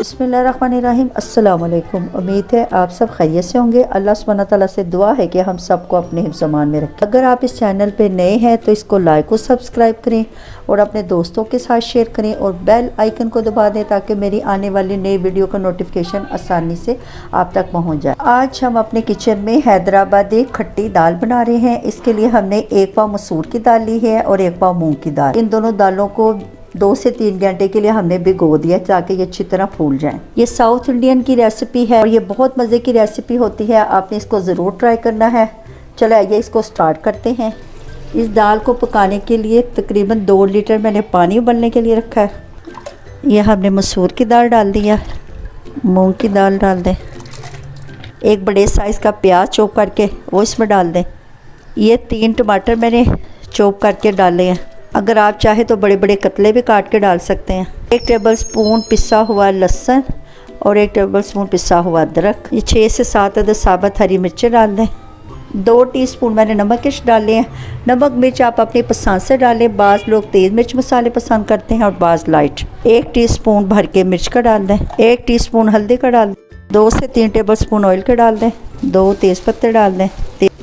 बिस्मिल्लाहिर्रहमानिर्रहीम। अस्सलाम वालेकुम। उम्मीद है आप सब खैरियत से होंगे। अल्लाह सुब्हाना तआला से दुआ है कि हम सबको अपने हिफ्ज़ मान में रखें। अगर आप इस चैनल पे नए हैं तो इसको लाइक और सब्सक्राइब करें और अपने दोस्तों के साथ शेयर करें और बेल आइकन को दबा दें ताकि मेरी आने वाली नई वीडियो का नोटिफिकेशन आसानी से आप तक पहुँच जाए। आज हम अपने किचन में हैदराबादी खट्टी दाल बना रहे हैं। इसके लिए हमने 1 पाव मसूर की दाल ली है और 1 पाव मूँग की दाल। इन दोनों दालों को 2 से 3 घंटे के लिए हमने भिगो दिया ताकि ये अच्छी तरह फूल जाएं। ये साउथ इंडियन की रेसिपी है और ये बहुत मज़े की रेसिपी होती है। आपने इसको ज़रूर ट्राई करना है। चलो आइए इसको स्टार्ट करते हैं। इस दाल को पकाने के लिए तकरीबन 2 लीटर मैंने पानी उबलने के लिए रखा है। ये हमने मसूर की दाल डाल दिया, मूंग की दाल डाल दें, एक बड़े साइज़ का प्याज चॉप करके वो इसमें डाल दें। ये 3 टमाटर मैंने चॉप करके डाले हैं। अगर आप चाहे तो बड़े बड़े कतले भी काट के डाल सकते हैं। 1 टेबलस्पून पिसा हुआ लहसुन और 1 टेबलस्पून पिसा हुआ अदरक। ये 6 से 7 अदद साबुत हरी मिर्चें डाल दें। 2 टीस्पून मैंने नमक मिर्च डाले हैं। नमक मिर्च आप अपनी पसंद से डालें। बाज़ लोग तेज़ मिर्च मसाले पसंद करते हैं और बाज़ लाइट। 1 टीस्पून भर के मिर्च का डाल दें। 1 टीस्पून हल्दी का डाल दें। 2 से 3 टेबलस्पून ऑयल का डाल दें। 2 तेज़पत्ते डाल दें।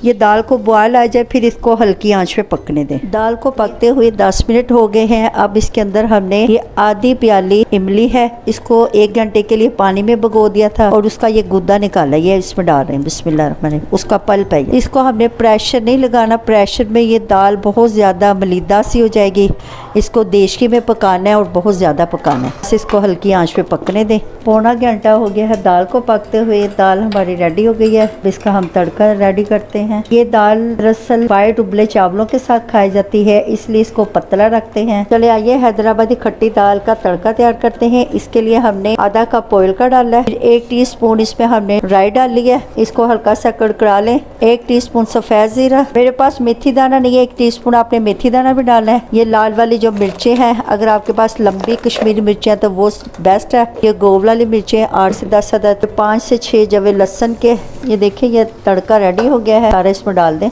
ये दाल को बॉयल आ जाए फिर इसको हल्की आंच पे पकने दें। दाल को पकते हुए 10 मिनट हो गए हैं। अब इसके अंदर हमने ये आधी प्याली इमली है, इसको 1 घंटे के लिए पानी में भिगो दिया था और उसका ये गुद्दा निकाला, ये इसमें डाल रहे हैं। बिस्मिल्लाहिर्रहमानिर्रहीम। उसका पल्प है। इसको हमने प्रेशर नहीं लगाना, प्रेशर में ये दाल बहुत ज़्यादा मलीदा सी हो जाएगी। इसको देशकी में पकाना है और बहुत ज़्यादा पकाना है। इसको हल्की आँच पे पकने दें। पौना घंटा हो गया है दाल को पकते हुए। दाल हमारी रेडी हो गई है। इसका हम तड़का रेडी करते हैं। ये दाल दरअसल वाइट उबले चावलों के साथ खाई जाती है, इसलिए इसको पतला रखते हैं। चले आइए हैदराबादी खट्टी दाल का तड़का तैयार करते हैं। इसके लिए हमने आधा कप ऑयल का डाला है। 1 टीस्पून इसमें हमने राई डाली है, इसको हल्का सा कड़कड़ा लें। 1 टीस्पून सफ़ेद ज़ीरा। मेरे पास मेथी दाना नहीं है, 1 टीस्पून आपने मेथी दाना भी डालना है। ये लाल वाली जो मिर्चें हैं, अगर आपके पास लंबी कश्मीरी मिर्चें हैं तो वो बेस्ट है। ये गोल वाली मिर्चें 8 से 10 अदद। 5 से 6 जवे लहसुन के। ये देखिए ये तड़का रेडी हो गया है। सारा इसमें डाल दें।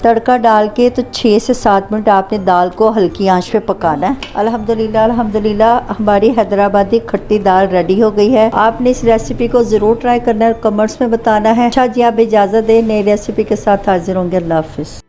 तड़का डाल के तो 6 से 7 मिनट आपने दाल को हल्की आंच पे पकाना है। अल्हम्दुलिल्लाह अल्हम्दुलिल्लाह हमारी हैदराबादी खट्टी दाल रेडी हो गई है। आपने इस रेसिपी को ज़रूर ट्राई करना है, कमेंट्स में बताना है। अच्छा जी, आप इजाज़त दें, नई रेसिपी के साथ हाजिर होंगे। अल्लाह हाफिज़।